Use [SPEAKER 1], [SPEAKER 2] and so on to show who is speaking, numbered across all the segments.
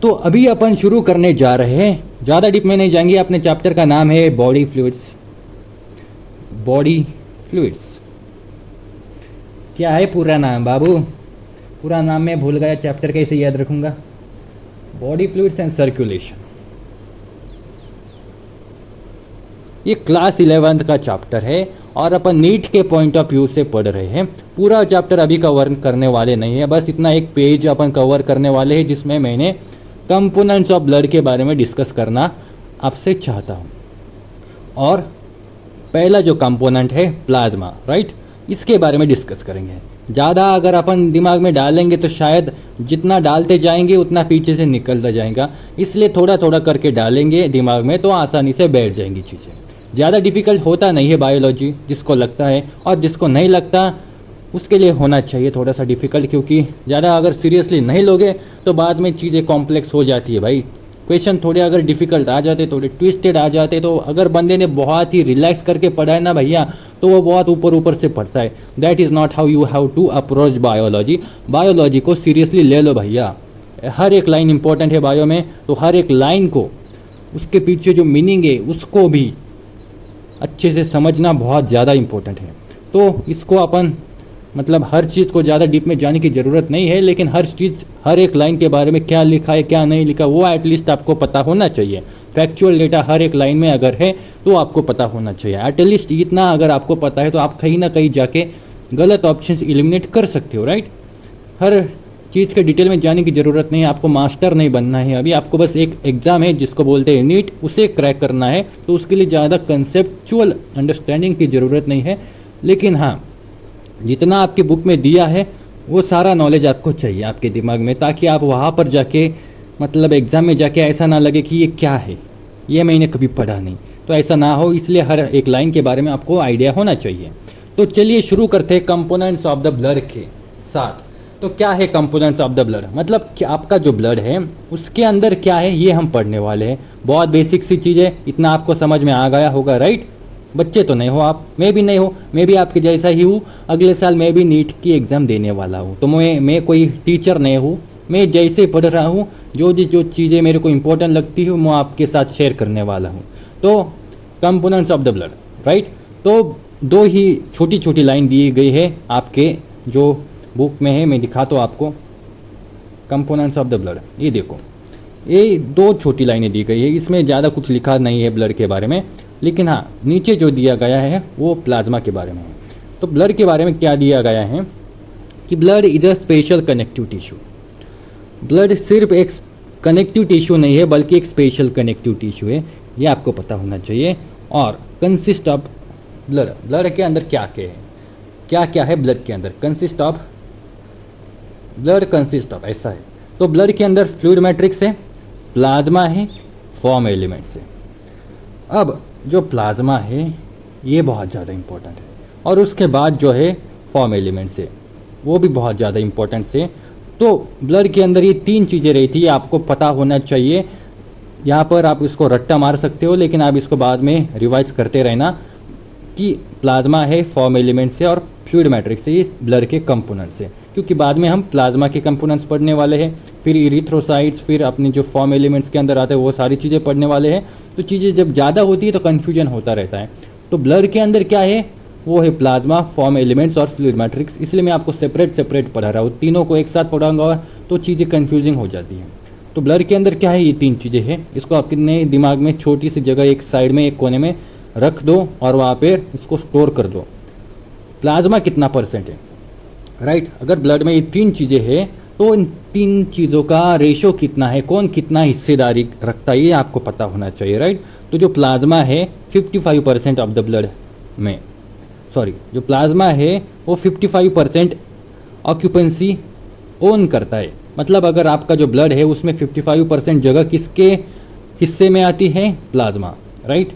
[SPEAKER 1] तो अभी अपन शुरू करने जा रहे हैं, ज़्यादा डीप में नहीं जाएंगे। अपने चैप्टर का नाम है बॉडी फ्लूइड्स। बॉडी फ्लूइड्स क्या है पूरा नाम बाबू? पूरा नाम मैं भूल गया, चैप्टर कैसे याद रखूंगा? Body fluids and circulation. ये क्लास 11th का चैप्टर है और अपन नीट के पॉइंट ऑफ व्यू से पढ़ रहे हैं। पूरा चैप्टर अभी कवर करने वाले नहीं है, बस इतना एक पेज अपन कवर करने वाले हैं जिसमें मैंने कंपोनेंट्स ऑफ ब्लड के बारे में डिस्कस करना आपसे चाहता हूँ। और पहला जो कंपोनेंट है प्लाज्मा, राइट, इसके बारे में डिस्कस करेंगे। ज़्यादा अगर अपन दिमाग में डालेंगे तो शायद जितना डालते जाएंगे उतना पीछे से निकलता जाएगा, इसलिए थोड़ा थोड़ा करके डालेंगे दिमाग में तो आसानी से बैठ जाएंगी चीज़ें। ज़्यादा डिफ़िकल्ट होता नहीं है बायोलॉजी, जिसको लगता है, और जिसको नहीं लगता उसके लिए होना चाहिए थोड़ा सा डिफ़िकल्ट, क्योंकि ज़्यादा अगर सीरियसली नहीं लोगे तो बाद में चीज़ें कॉम्प्लेक्स हो जाती है भाई। क्वेश्चन थोड़े अगर डिफ़िकल्ट आ जाते, थोड़े ट्विस्टेड आ जाते, तो अगर बंदे ने बहुत ही रिलैक्स करके पढ़ा है ना भैया, तो वो बहुत ऊपर ऊपर से पढ़ता है। That is not how you have to approach biology. Biology को सीरियसली ले लो भैया, हर एक लाइन इंपॉर्टेंट है बायो में, तो हर एक लाइन को, उसके पीछे जो मीनिंग है उसको भी अच्छे से समझना बहुत ज़्यादा इम्पोर्टेंट है। तो इसको अपन मतलब हर चीज़ को ज़्यादा डीप में जाने की ज़रूरत नहीं है, लेकिन हर चीज़, हर एक लाइन के बारे में क्या लिखा है क्या नहीं लिखा वो एटलीस्ट आपको पता होना चाहिए। फैक्चुअल डेटा हर एक लाइन में अगर है तो आपको पता होना चाहिए। एटलीस्ट इतना अगर आपको पता है तो आप कहीं ना कहीं जाके गलत ऑप्शंस एलिमिनेट कर सकते हो, राइट। हर चीज़ के डिटेल में जाने की ज़रूरत नहीं है, आपको मास्टर नहीं बनना है। अभी आपको बस एक एग्ज़ाम है जिसको बोलते हैं नीट, उसे क्रैक करना है, तो उसके लिए ज़्यादा कंसेप्चुअल अंडरस्टैंडिंग की ज़रूरत नहीं है। लेकिन हाँ, जितना आपकी बुक में दिया है वो सारा नॉलेज आपको चाहिए आपके दिमाग में, ताकि आप वहाँ पर जाके मतलब एग्ज़ाम में जाके ऐसा ना लगे कि ये क्या है, ये मैंने कभी पढ़ा नहीं, तो ऐसा ना हो। इसलिए हर एक लाइन के बारे में आपको आइडिया होना चाहिए। तो चलिए शुरू करते हैं कंपोनेंट्स ऑफ द ब्लड के साथ। तो क्या है कंपोनेंट्स ऑफ द ब्लड? मतलब कि आपका जो ब्लड है उसके अंदर क्या है ये हम पढ़ने वाले हैं। बहुत बेसिक सी चीज़ है, इतना आपको समझ में आ गया होगा, राइट। बच्चे तो नहीं हो आप, मैं भी नहीं हो, मैं भी आपके जैसा ही हूँ। अगले साल मैं भी नीट की एग्ज़ाम देने वाला हूँ, तो मैं कोई टीचर नहीं हूँ। मैं जैसे पढ़ रहा हूँ, जो चीज़ें मेरे को इम्पोर्टेंट लगती है मैं आपके साथ शेयर करने वाला हूँ। तो components of the blood, right. तो दो ही छोटी छोटी लाइन दी गई है आपके जो बुक में है, मैं दिखाता हूँ आपको। कंपोनेंट्स ऑफ द ब्लड, ये देखो, ये दो छोटी लाइनें दी गई है, इसमें ज़्यादा कुछ लिखा नहीं है ब्लड के बारे में। लेकिन हाँ, नीचे जो दिया गया है वो प्लाज्मा के बारे में है। तो ब्लड के बारे में क्या दिया गया है कि blood is a special connective tissue. Blood सिर्फ एक कनेक्टिव टिश्यू नहीं है, बल्कि एक स्पेशल कनेक्टिव टिश्यू है, ये आपको पता होना चाहिए। और कंसिस्ट ऑफ ब्लड, ब्लड के अंदर क्या क्या है, क्या क्या है ब्लड के अंदर? Consist of, blood consist of, ऐसा है। तो ब्लड के अंदर फ्लूइड मैट्रिक्स है, प्लाज्मा है, फॉर्म एलिमेंट्स है। अब जो प्लाज्मा है ये बहुत ज़्यादा इम्पोर्टेंट है, और उसके बाद जो है फॉर्म एलिमेंट्स है वो भी बहुत ज़्यादा इम्पोर्टेंट है। तो ब्लड के अंदर ये तीन चीज़ें रहती है, आपको पता होना चाहिए। यहाँ पर आप इसको रट्टा मार सकते हो, लेकिन आप इसको बाद में रिवाइज करते रहना कि प्लाज्मा है, फॉर्म एलिमेंट्स है और फ्लूइड मैट्रिक्स है, ये ब्लड के कंपोनेंट्स है। क्योंकि बाद में हम प्लाज्मा के कंपोनेंट्स पढ़ने वाले हैं, फिर इरिथ्रोसाइट्स, फिर अपने जो फॉर्म एलिमेंट्स के अंदर आते हैं वो सारी चीज़ें पढ़ने वाले हैं। तो चीज़ें जब ज़्यादा होती है तो कन्फ्यूजन होता रहता है। तो ब्लड के अंदर क्या है, वो है प्लाज्मा, फॉर्म एलिमेंट्स और फ्लूइड मैट्रिक्स। इसलिए मैं आपको सेपरेट पढ़ा रहा हूँ, तीनों को एक साथ पढ़ाऊंगा तो चीज़ें कन्फ्यूजिंग हो जाती हैं। तो ब्लड के अंदर क्या है, ये तीन चीज़ें हैं। इसको अपने दिमाग में छोटी सी जगह एक साइड में, एक कोने में रख दो और वहाँ पर इसको स्टोर कर दो। प्लाज्मा कितना परसेंट है, राइट। अगर ब्लड में ये तीन चीज़ें हैं तो इन तीन चीज़ों का रेशो कितना है, कौन कितना हिस्सेदारी रखता है, ये आपको पता होना चाहिए, राइट। तो जो प्लाज्मा है 55% ऑफ द ब्लड में, सॉरी, जो प्लाज्मा है वो 55% ऑक्यूपेंसी ओन करता है। मतलब अगर आपका जो ब्लड है उसमें 55% जगह किसके हिस्से में आती है, प्लाज्मा, राइट।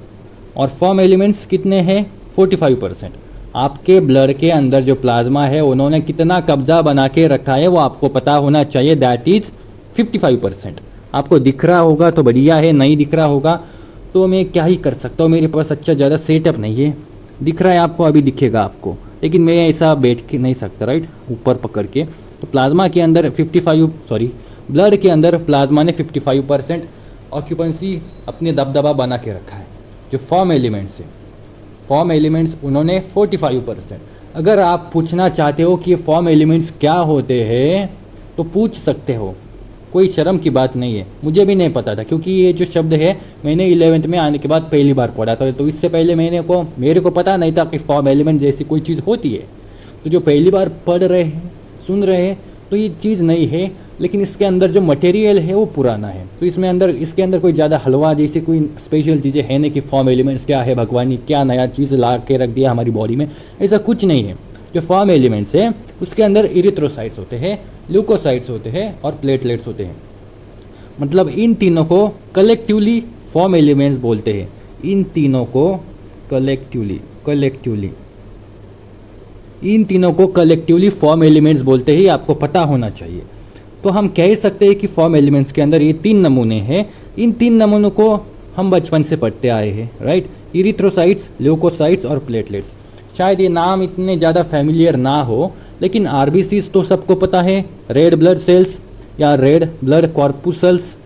[SPEAKER 1] और फॉर्म एलिमेंट्स कितने हैं, 45%। आपके ब्लड के अंदर जो प्लाज्मा है उन्होंने कितना कब्जा बना के रखा है वो आपको पता होना चाहिए, दैट इज़ 55%। आपको दिख रहा होगा तो बढ़िया है, नहीं दिख रहा होगा तो मैं क्या ही कर सकता हूँ, मेरे पास अच्छा ज़्यादा सेटअप नहीं है। दिख रहा है आपको, अभी दिखेगा आपको, लेकिन मैं ऐसा बैठ के नहीं सकता, राइट, ऊपर पकड़ के। तो प्लाज्मा के अंदर ब्लड के अंदर प्लाज्मा ने 55% ऑक्यूपेंसी अपने दबदबा बना के रखा है। जो फॉर्म एलिमेंट्स है, फॉर्म एलिमेंट्स उन्होंने 45%। अगर आप पूछना चाहते हो कि ये फॉर्म एलिमेंट्स क्या होते हैं तो पूछ सकते हो, कोई शर्म की बात नहीं है। मुझे भी नहीं पता था, क्योंकि ये जो शब्द है मैंने 11th में आने के बाद पहली बार पढ़ा था, तो इससे पहले मेरे को पता नहीं था कि फॉर्म एलिमेंट जैसी कोई चीज़ होती है। तो जो पहली बार पढ़ रहे हैं, सुन रहे हैं, तो ये चीज़ नहीं है, लेकिन इसके अंदर जो मटेरियल है वो पुराना है। तो इसके अंदर कोई ज़्यादा हलवा जैसी कोई स्पेशल चीज़ें है नहीं कि फॉर्म एलिमेंट्स क्या है, भगवान ने क्या नया चीज़ ला के रख दिया हमारी बॉडी में, ऐसा कुछ नहीं है। जो फॉर्म एलिमेंट्स है उसके अंदर इरिथ्रोसाइट्स होते हैं, ल्यूकोसाइट्स होते हैं और प्लेटलेट्स होते हैं। मतलब इन तीनों को कलेक्टिवली फॉर्म एलिमेंट्स बोलते हैं। इन तीनों को कलेक्टिवली फॉर्म एलिमेंट्स बोलते हैं, आपको पता होना चाहिए। तो हम कह सकते हैं कि फॉर्म एलिमेंट्स के अंदर ये 3 नमूने हैं। इन 3 नमूनों को हम बचपन से पढ़ते आए हैं, राइट। इरिथ्रोसाइट्स, ल्यूकोसाइट्स और प्लेटलेट्स। शायद ये नाम इतने ज़्यादा फैमिलियर ना हो, लेकिन आरबीसीज तो सबको पता है, रेड ब्लड सेल्स या रेड ब्लड कॉर्पुसल्स।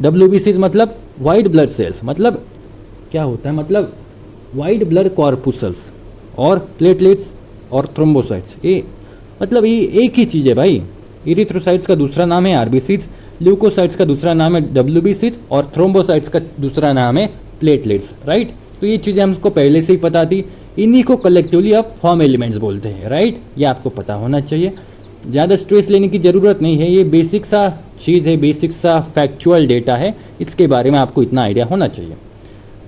[SPEAKER 1] डब्ल्यूबीसीज मतलब वाइट ब्लड सेल्स, मतलब क्या होता है, मतलब वाइट ब्लड कॉर्पुसल्स। और प्लेटलेट्स और थ्रोम्बोसाइट्स, ये मतलब ये एक ही चीज़ है भाई। इरिथ्रोसाइट्स का दूसरा नाम है आरबीसीज, ल्यूकोसाइट्स का दूसरा नाम है डब्ल्यूबीसीज और थ्रोम्बोसाइट्स का दूसरा नाम है प्लेटलेट्स, राइट। तो ये चीज़ें हमको पहले से ही पता थी। इन्हीं को कलेक्टिवली आप फॉर्म एलिमेंट्स बोलते हैं, राइट। ये आपको पता होना चाहिए, ज़्यादा स्ट्रेस लेने की ज़रूरत नहीं है। ये बेसिक सा चीज़ है, बेसिक सा फैक्चुअल डेटा है, इसके बारे में आपको इतना आइडिया होना चाहिए।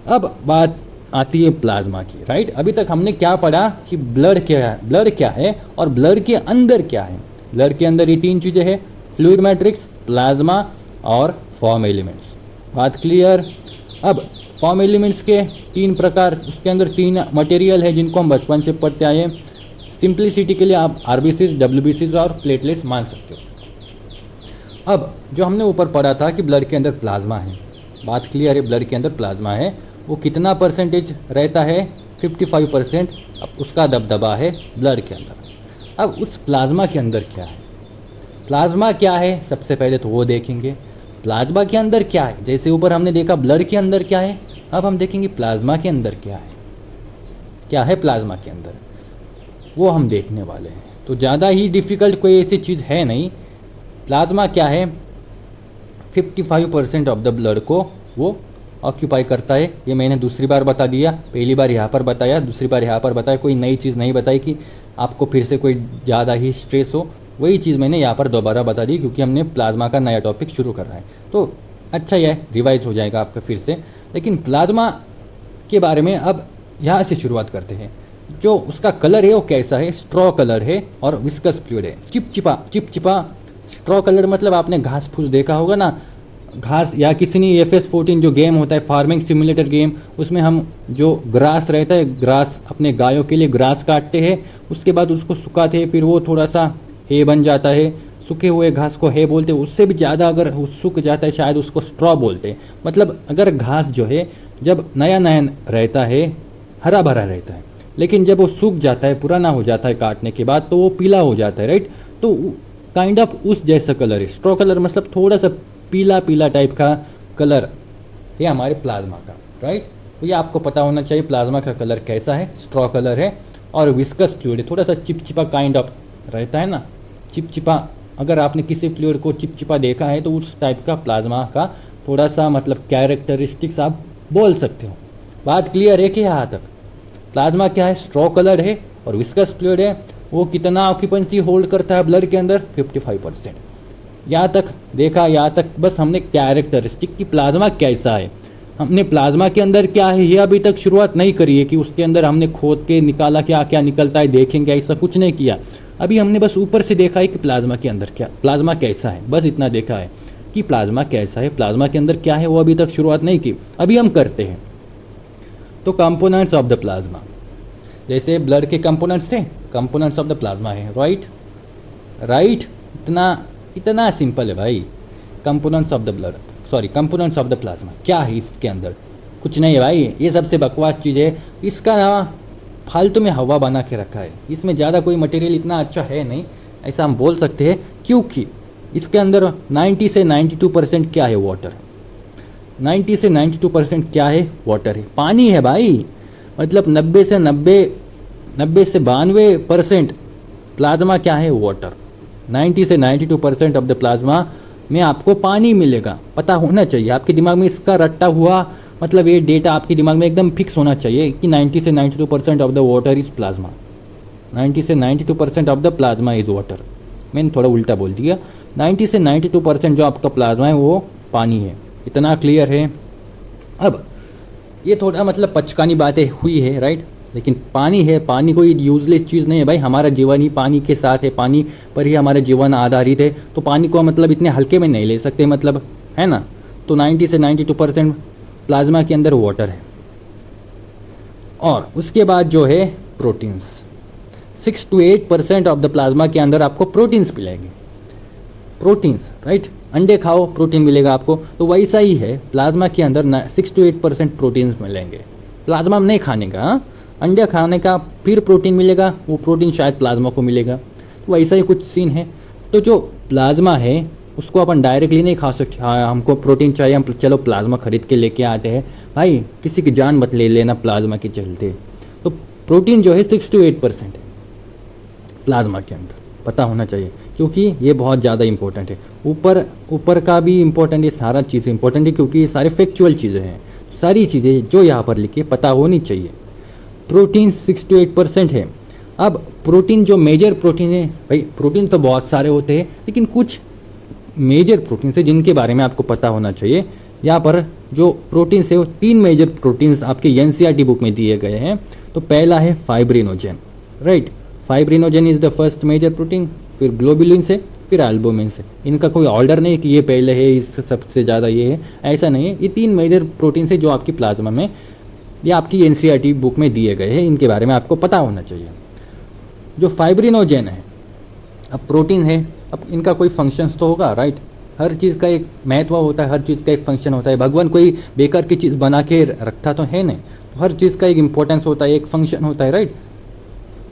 [SPEAKER 1] अब बात आती है प्लाज्मा की, राइट। अभी तक हमने क्या पढ़ा कि ब्लड क्या है और ब्लड के अंदर क्या है। ब्लड के अंदर ये 3 चीज़ें हैं, फ्लूइड मैट्रिक्स, प्लाज्मा और फॉर्म एलिमेंट्स। बात क्लियर। अब फॉर्म एलिमेंट्स के 3 प्रकार, उसके अंदर 3 मटेरियल है जिनको हम बचपन से पढ़ते आए हैं। सिंप्लिसिटी के लिए आप आरबीसीज, डब्ल्यूबीसीज और प्लेटलेट्स मान सकते हो। अब जो हमने ऊपर पढ़ा था कि ब्लड के अंदर प्लाज्मा है, बात क्लियर है, ब्लड के अंदर प्लाज्मा है। वो कितना परसेंटेज रहता है, 55% उसका दबदबा है ब्लड के अंदर। अब उस प्लाज्मा के अंदर क्या है, प्लाज्मा क्या है सबसे पहले तो वो देखेंगे। प्लाज्मा के अंदर क्या है, जैसे ऊपर हमने देखा ब्लड के अंदर क्या है, अब हम देखेंगे प्लाज्मा के अंदर क्या है प्लाज्मा के अंदर, वो हम देखने वाले हैं। तो ज़्यादा ही डिफ़िकल्ट कोई ऐसी चीज़ है नहीं। प्लाज्मा क्या है, 55% ऑफ द ब्लड को वो ऑक्यूपाई करता है। ये मैंने दूसरी बार बता दिया, पहली बार यहाँ पर बताया, दूसरी बार यहाँ पर बताया, कोई नई चीज़ नहीं बताई कि आपको फिर से कोई ज़्यादा ही स्ट्रेस हो। वही चीज़ मैंने यहाँ पर दोबारा बता दी, क्योंकि हमने प्लाज्मा का नया टॉपिक शुरू कर रहा है, तो अच्छा यह रिवाइज हो जाएगा आपका फिर से। लेकिन प्लाज्मा के बारे में अब यहाँ से शुरुआत करते हैं। जो उसका कलर है वो कैसा है, स्ट्रॉ कलर है और विस्कस फ्लूइड है, चिपचिपा। स्ट्रॉ कलर मतलब आपने घास फूस देखा होगा ना, घास, या किसी ने FS14 जो गेम होता है फार्मिंग सिमुलेटर गेम, उसमें हम जो ग्रास रहता है, ग्रास अपने गायों के लिए ग्रास काटते हैं, उसके बाद उसको सुखाते हैं, फिर वो थोड़ा सा हे बन जाता है। सूखे हुए घास को हे बोलते हैं, उससे भी ज़्यादा अगर सूख जाता है शायद उसको स्ट्रॉ बोलते हैं। मतलब अगर घास जो है जब नया रहता है, हरा भरा रहता है, लेकिन जब वो सूख जाता है, पुराना हो जाता है काटने के बाद, तो वो पीला हो जाता है, राइट। तो काइंड ऑफ उस जैसा कलर है स्ट्रॉ कलर, मतलब थोड़ा सा पीला टाइप का कलर है हमारे प्लाज्मा का, राइट। तो ये आपको पता होना चाहिए प्लाज्मा का कलर कैसा है, स्ट्रॉ कलर है और विस्कस फ्लूइड है, थोड़ा सा चिपचिपा काइंड ऑफ रहता है ना, चिपचिपा। अगर आपने किसी फ्लूइड को चिपचिपा देखा है तो उस टाइप का प्लाज्मा का थोड़ा सा मतलब कैरेक्टरिस्टिक्स आप बोल सकते हो। बात क्लियर है कि यहाँ तक प्लाज्मा क्या है, स्ट्रॉ कलर है और विस्कस फ्लूइड है। वो कितना ऑक्यूपेंसी होल्ड करता है ब्लड के अंदर, 55%। यहाँ तक देखा, यहाँ तक बस हमने कैरेक्टरिस्टिक कि प्लाज्मा कैसा है। हमने प्लाज्मा के अंदर क्या है ये अभी तक शुरुआत नहीं करी है कि उसके अंदर हमने खोद के निकाला क्या क्या निकलता है, देखेंगे, ऐसा कुछ नहीं किया। अभी हमने बस ऊपर से देखा है कि प्लाज्मा के अंदर प्लाज्मा कैसा है, बस इतना देखा है कि प्लाज्मा कैसा है, प्लाज्मा के अंदर क्या है, वो अभी तक शुरुआत नहीं की, अभी हम करते हैं। तो कंपोनेंट्स ऑफ द प्लाज्मा, जैसे ब्लड के कंपोनेंट्स थे, कंपोनेंट्स ऑफ द प्लाज्मा है, राइट। इतना सिंपल है भाई। Components of the blood, sorry components of the plasma क्या है, इसके अंदर कुछ नहीं है भाई, ये सबसे बकवास चीज़ है। इसका ना फालतू में हवा बना के रखा है, इसमें ज़्यादा कोई मटेरियल इतना अच्छा है नहीं, ऐसा हम बोल सकते हैं। क्योंकि इसके अंदर 90 से 92% क्या है? वाटर। 90 से 92% क्या है? वाटर है, पानी है भाई। मतलब 90 से 92% प्लाज्मा क्या है? वाटर। 90 से 92% ऑफ द प्लाज्मा में आपको पानी मिलेगा, पता होना चाहिए आपके दिमाग में इसका रट्टा हुआ, मतलब ये डेटा आपके दिमाग में एकदम फिक्स होना चाहिए कि 90 से 92% of the water is plasma. 90 से 92% of the plasma is water. मैंने थोड़ा उल्टा बोल दिया। 90 से 92% जो आपका प्लाज्मा है वो पानी है। इतना क्लियर है? अब ये थोड़ा मतलब पचकानी बातें हुई है, राइट, लेकिन पानी है, पानी कोई यूजलेस चीज़ नहीं है भाई। हमारा जीवन ही पानी के साथ है, पानी पर ही हमारा जीवन आधारित है, तो पानी को मतलब इतने हल्के में नहीं ले सकते, मतलब है ना। तो 90 से 92% प्लाज्मा के अंदर वाटर है। और उसके बाद जो है proteins, 6 to 8% of the plasma के अंदर आपको प्रोटीन्स मिलेंगे। प्रोटीन्स, राइट, अंडे खाओ प्रोटीन मिलेगा आपको, तो वैसा ही है प्लाज्मा के अंदर 6 to 8% प्रोटीन्स मिलेंगे। प्लाज्मा नहीं खाने का, हाँ, अंडे खाने का फिर प्रोटीन मिलेगा, वो प्रोटीन शायद प्लाज्मा को मिलेगा। तो वैसा ही कुछ सीन है। तो जो प्लाज्मा है उसको अपन डायरेक्टली नहीं खा सकते। हाँ, हमको प्रोटीन चाहिए, हम चलो प्लाज्मा खरीद के लेके आते हैं भाई, किसी की जान मत ले लेना प्लाज्मा के चलते। तो प्रोटीन जो है 6 to 8% है प्लाज्मा के अंदर, पता होना चाहिए, क्योंकि ये बहुत ज़्यादा इंपॉर्टेंट है। ऊपर का भी इम्पोर्टेंट है, सारा चीज़ें इंपॉर्टेंट है, क्योंकि ये सारे फैक्चुअल चीज़ें हैं। सारी चीज़ें जो यहाँ पर लिखी पता होनी चाहिए। प्रोटीन 6 to 8% है। अब प्रोटीन जो मेजर प्रोटीन है भाई, प्रोटीन तो बहुत सारे होते हैं, लेकिन कुछ मेजर प्रोटीन है जिनके बारे में आपको पता होना चाहिए। यहाँ पर जो प्रोटीन्स है वो 3 मेजर प्रोटीन्स आपके एनसीईआरटी बुक में दिए गए हैं। तो पहला है fibrinogen, right, fibrinogen is the first major protein, फिर ग्लोबुलिन से, फिर एल्बुमिन से। इनका कोई ऑर्डर नहीं कि ये पहले है, इस सबसे ज़्यादा ये है, ऐसा नहीं है। ये 3 मेजर प्रोटीन है जो आपकी प्लाज्मा में ये आपकी एनसीईआरटी बुक में दिए गए हैं, इनके बारे में आपको पता होना चाहिए। जो फाइब्रिनोजेन है, अब प्रोटीन है, अब इनका कोई फंक्शंस तो होगा, राइट। हर चीज़ का एक महत्व होता है, हर चीज़ का एक फंक्शन होता है। भगवान कोई बेकार की चीज़ बना के रखता तो है नहीं, तो हर चीज़ का एक इंपॉर्टेंस होता है, एक फंक्शन होता है, राइट।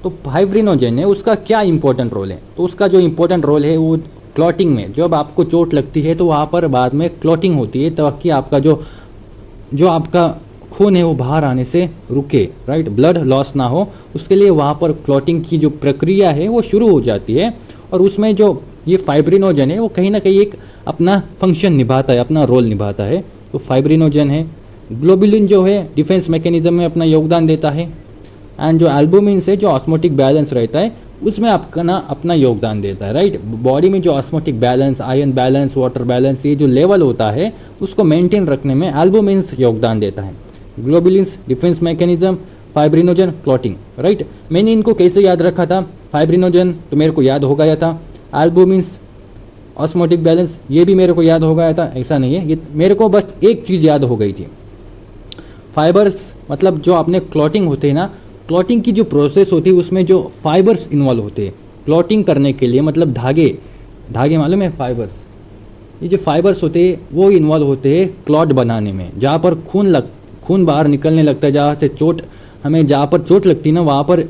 [SPEAKER 1] तो फाइब्रिनोजेन है, उसका क्या इंपॉर्टेंट रोल है? तो उसका जो इंपॉर्टेंट रोल है वो क्लॉटिंग में, जब आपको चोट लगती है तो वहाँ पर बाद में क्लॉटिंग होती है, ताकि आपका जो आपका खून है वो बाहर आने से रुके, राइट, ब्लड लॉस ना हो, उसके लिए वहाँ पर क्लॉटिंग की जो प्रक्रिया है वो शुरू हो जाती है। और उसमें जो ये फाइब्रिनोजेन है वो कहीं ना कहीं एक अपना फंक्शन निभाता है, अपना रोल निभाता है। तो फाइब्रिनोजेन है। ग्लोबुलिन जो है डिफेंस मैकेनिज्म में अपना योगदान देता है। एंड जो एल्बुमिन से जो ऑस्मोटिक बैलेंस रहता है उसमें आपका अपना योगदान देता है, राइट। बॉडी में जो osmotic balance, ion balance, water balance, ये जो लेवल होता है उसको मेंटेन रखने में एल्बुमिन योगदान देता है। Globulins defence mechanism, fibrinogen clotting, right. मैंने इनको कैसे याद रखा था? फाइब्रिनोजन तो मेरे को याद हो गया था, एल्बुमिन्स, ऑस्मोटिक बैलेंस ये भी मेरे को याद हो गया था, ऐसा नहीं है। ये मेरे को बस एक चीज़ याद हो गई थी, फाइबर्स, मतलब जो आपने क्लॉटिंग होते हैं ना, क्लॉटिंग की जो प्रोसेस होती है उसमें जो फाइबर्स इन्वॉल्व होते हैं क्लॉटिंग करने के लिए, मतलब धागे मालूम है, फाइबर्स, ये जो फाइबर्स होते हैं वो इन्वॉल्व होते हैं क्लॉट बनाने में। जहाँ पर खून बाहर निकलने लगता है, जहाँ पर चोट लगती है ना, वहाँ पर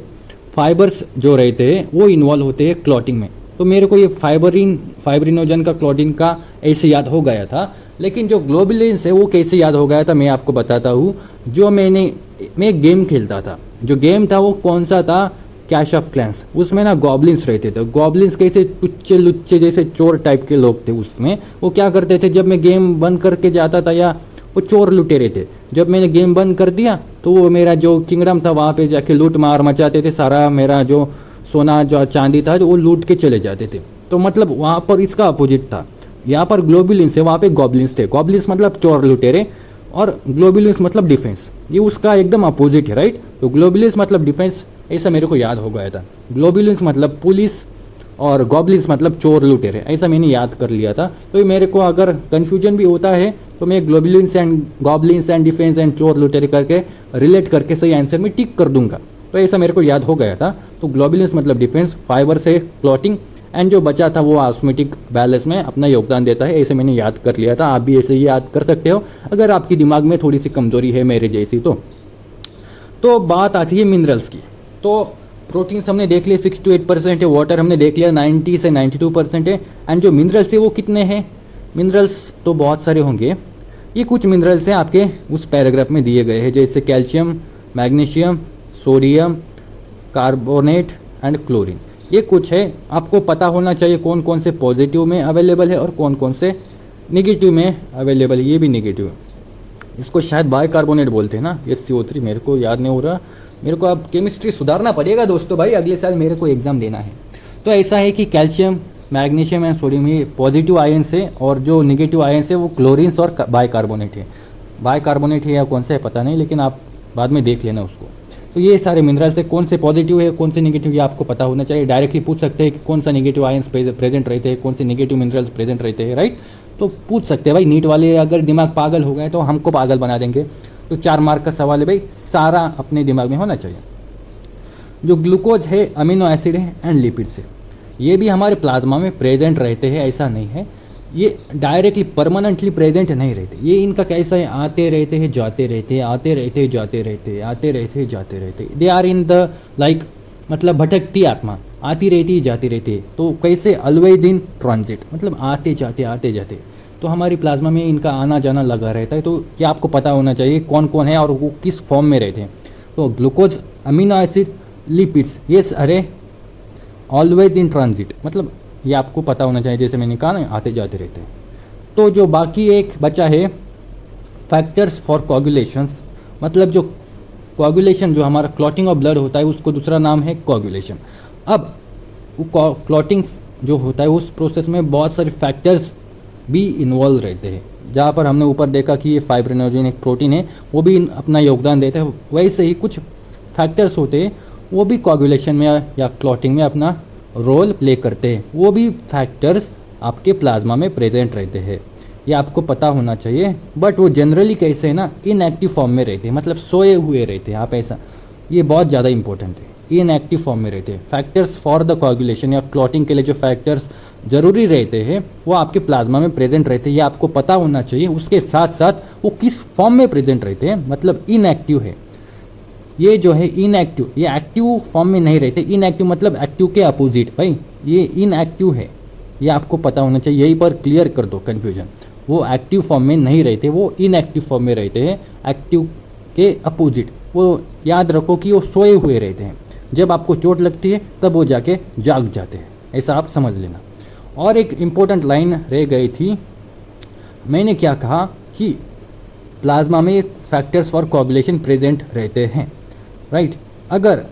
[SPEAKER 1] फाइबर्स जो रहते हैं वो इन्वॉल्व होते हैं क्लॉटिंग में। तो मेरे को ये फाइब्रिनोजन का क्लॉटिंग का ऐसे याद हो गया था। लेकिन जो ग्लोबुलिन्स है वो कैसे याद हो गया था मैं आपको बताता हूँ। मैं गेम खेलता था, जो गेम था वो कौन सा था? Cash of clans. उसमें ना गॉब्लिन्स रहते थे। गॉब्लिन्स कैसे टुच्चे लुच्चे जैसे चोर टाइप के लोग थे उसमें। वो क्या करते थे, जब मैं गेम बंद करके जाता था, या वो चोर लुटेरे थे, जब मैंने गेम बंद कर दिया तो वो मेरा जो किंगडम था वहाँ पे जाके लूट मार मचाते थे, सारा मेरा जो सोना जो चांदी था वो लूट के चले जाते थे। तो मतलब वहाँ पर इसका अपोजिट था। यहाँ पर ग्लोबुलिन्स है, वहाँ पे गॉब्लिन्स थे। गॉब्लिन्स मतलब चोर लुटेरे और ग्लोबुलिन्स मतलब डिफेंस, ये उसका एकदम अपोजिट है, राइट। तो ग्लोबुलिन्स मतलब डिफेंस, ऐसा मेरे को याद हो गया था। ग्लोबुलिन्स मतलब पुलिस और गॉब्लिन्स मतलब चोर लुटेरे, ऐसा मैंने याद कर लिया था। तो मेरे को अगर कन्फ्यूजन भी होता है तो मैं globulins and goblins and defence and चोर लुटेरे करके रिलेट करके सही आंसर में टिक कर दूंगा। तो ऐसा मेरे को याद हो गया था। तो ग्लोबुलिन्स मतलब डिफेंस, फाइबर से क्लॉटिंग, एंड जो बचा था वो ऑस्मोटिक बैलेंस में अपना योगदान देता है। ऐसे मैंने याद कर लिया था, आप भी ऐसे ही याद कर सकते हो अगर आपकी दिमाग में थोड़ी सी कमजोरी है मेरे जैसी। तो बात आती है मिनरल्स की। तो प्रोटीन्स हमने देख लिया 6 to 8% है, वाटर हमने देख लिया 90 से 92% है, एंड जो मिनरल्स है वो कितने हैं? मिनरल्स तो बहुत सारे होंगे, ये कुछ मिनरल्स हैं आपके उस पैराग्राफ में दिए गए हैं, जैसे calcium, magnesium, sodium, carbonate and chlorine. ये कुछ है, आपको पता होना चाहिए कौन कौन से पॉजिटिव में अवेलेबल है और कौन कौन से नेगेटिव में अवेलेबल है। ये भी नेगेटिव है, इसको शायद बाइकार्बोनेट बोलते हैं ना, ये CO3, मेरे को याद नहीं हो रहा। मेरे को अब केमिस्ट्री सुधारना पड़ेगा दोस्तों भाई, अगले साल मेरे को एग्ज़ाम देना है। तो ऐसा है कि कैल्शियम, मैग्नीशियम एंड सोडियम ये पॉजिटिव आयन्स है, और जो नेगेटिव आयन्स है वो क्लोरीन्स और बाइकार्बोनेट है। बाइकार्बोनेट है या कौन सा है पता नहीं, लेकिन आप बाद में देख लेना उसको। तो ये सारे मिनरल्स है, कौन से पॉजिटिव है कौन से नेगेटिव, ये आपको पता होना चाहिए। डायरेक्टली पूछ सकते हैं कि कौन सा नेगेटिव आयन्स प्रेजेंट रहते हैं, कौन से नेगेटिव मिनरल्स प्रेजेंट रहते हैं, राइट। तो पूछ सकते हैं भाई, नीट वाले अगर दिमाग पागल हो गए तो हमको पागल बना देंगे। तो 4 मार्क का सवाल है भाई, सारा अपने दिमाग में होना चाहिए। जो ग्लूकोज है अमीनो एसिड है एंड लिपिड्स है, ये भी हमारे प्लाज्मा में प्रेजेंट रहते हैं, ऐसा नहीं है ये डायरेक्टली परमानेंटली प्रेजेंट नहीं रहते। ये इनका कैसा है, आते रहते हैं जाते रहते हैं, आते रहते हैं जाते रहते हैं, आते रहते हैं जाते रहते हैं। They are in the like, मतलब भटकती आत्मा, आती रहती है जाती रहती है। तो कैसे, ऑलवेज इन ट्रांजिट, मतलब आते जाते आते जाते। तो हमारी प्लाज्मा में इनका आना जाना लगा रहता है। तो ये आपको पता होना चाहिए कौन कौन है और वो किस फॉर्म में रहते हैं। तो ग्लूकोज, अमीनो एसिड, लिपिड्स, ये सारे ऑलवेज इन ट्रांजिट, मतलब ये आपको पता होना चाहिए, जैसे मैंने कहा ना, आते जाते रहते हैं। तो जो बाकी एक बचा है फैक्टर्स फॉर कोगुलेशंस, मतलब जो कोगुलेशन, जो हमारा क्लॉटिंग ऑफ ब्लड होता है, उसको दूसरा नाम है कोगुलेशन। अब वो क्लॉटिंग जो होता है उस प्रोसेस में बहुत सारे फैक्टर्स भी इन्वॉल्व रहते हैं। जहाँ पर हमने ऊपर देखा कि ये फाइब्रिनोजेन एक प्रोटीन है, वो भी अपना योगदान देता है, वैसे ही कुछ फैक्टर्स होते हैं वो भी कोगुलेशन में या क्लॉटिंग में अपना रोल प्ले करते हैं। वो भी फैक्टर्स आपके प्लाज्मा में प्रेजेंट रहते हैं, ये आपको पता होना चाहिए। बट वो जनरली कैसे है ना, इनएक्टिव फॉर्म में रहते हैं, मतलब सोए हुए रहते हैं। आप ऐसा, ये बहुत ज़्यादा इंपॉर्टेंट है, इनएक्टिव फॉर्म में रहते हैं। फैक्टर्स फॉर द कोगुलेशन या क्लॉटिंग के लिए जो फैक्टर्स ज़रूरी रहते हैं वो आपके प्लाज्मा में प्रेजेंट रहते हैं, ये आपको पता होना चाहिए। उसके साथ साथ वो किस फॉर्म में प्रेजेंट रहते हैं, मतलब इनएक्टिव है। ये जो है इनएक्टिव, ये एक्टिव फॉर्म में नहीं रहते। इनएक्टिव मतलब एक्टिव के अपोजिट भाई, ये इनएक्टिव है, ये आपको पता होना चाहिए। यहीं पर क्लियर कर दो कन्फ्यूजन, वो एक्टिव फॉर्म में नहीं रहते, वो इनएक्टिव फॉर्म में रहते हैं, एक्टिव के अपोजिट। वो याद रखो कि वो सोए हुए रहते हैं, जब आपको चोट लगती है तब वो जाके जाग जाते हैं, ऐसा आप समझ लेना। और एक इम्पोर्टेंट लाइन रह गई थी, मैंने क्या कहा कि प्लाज्मा में फैक्टर्स फॉर कोगुलेशन प्रेजेंट रहते हैं, राइट। अगर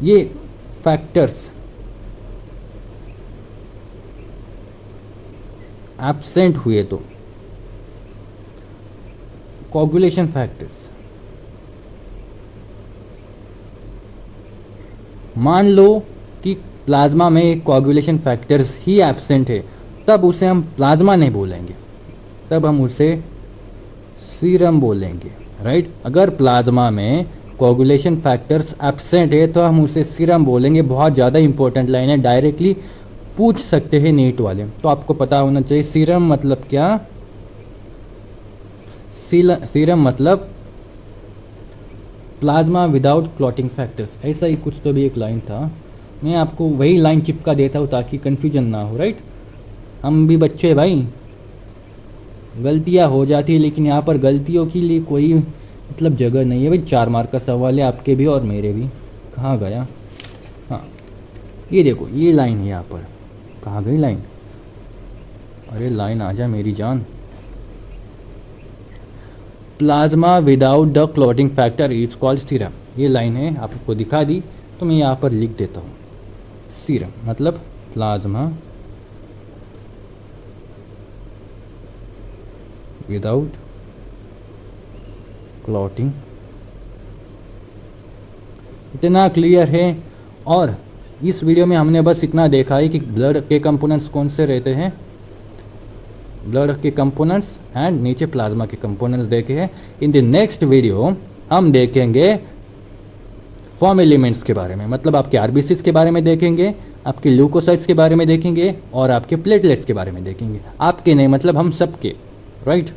[SPEAKER 1] ये फैक्टर्स एब्सेंट हुए तो, कोगुलेशन फैक्टर्स, मान लो कि प्लाज्मा में कोगुलेशन फैक्टर्स ही एब्सेंट है, तब उसे हम प्लाज्मा नहीं बोलेंगे, तब हम उसे सीरम बोलेंगे, राइट। अगर प्लाज्मा में कोगुलेशन फैक्टर्स एब्सेंट है तो हम उसे सीरम बोलेंगे। बहुत ज़्यादा इंपॉर्टेंट लाइन है, डायरेक्टली पूछ सकते हैं नीट वाले, तो आपको पता होना चाहिए सीरम मतलब क्या। सीरम मतलब प्लाज्मा विदाउट क्लॉटिंग फैक्टर्स, ऐसा ही कुछ तो भी एक लाइन था, मैं आपको वही लाइन चिपका देता हूँ ताकि कन्फ्यूजन ना हो, राइट। हम भी बच्चे हैं भाई, गलतियाँ हो जाती है, लेकिन यहाँ पर गलतियों के लिए कोई मतलब जगह नहीं है भाई। 4 मार्क का सवाल है, आपके भी और मेरे भी। कहाँ गया, हाँ ये देखो, ये लाइन है यहाँ पर, कहाँ गई लाइन, अरे लाइन आ जा मेरी जान। Plasma without the clotting factor is called serum, ये लाइन है, आपको दिखा दी तो मैं यहाँ पर लिख देता हूँ। सीरम मतलब प्लाज्मा विदाउट क्लॉटिंग, इतना क्लियर है। और इस वीडियो में हमने बस इतना देखा है कि ब्लड के कंपोनेंट्स कौन से रहते हैं, ब्लड के कंपोनेंट्स एंड नीचे प्लाज्मा के कंपोनेंट्स देखे हैं। इन द नेक्स्ट वीडियो हम देखेंगे फॉर्म एलिमेंट्स के बारे में, मतलब आपके आरबीसीज के बारे में देखेंगे, आपके ल्यूकोसाइट्स के बारे में देखेंगे और आपके प्लेटलेट्स के बारे में देखेंगे। आपके नहीं, मतलब हम सबके, राइट।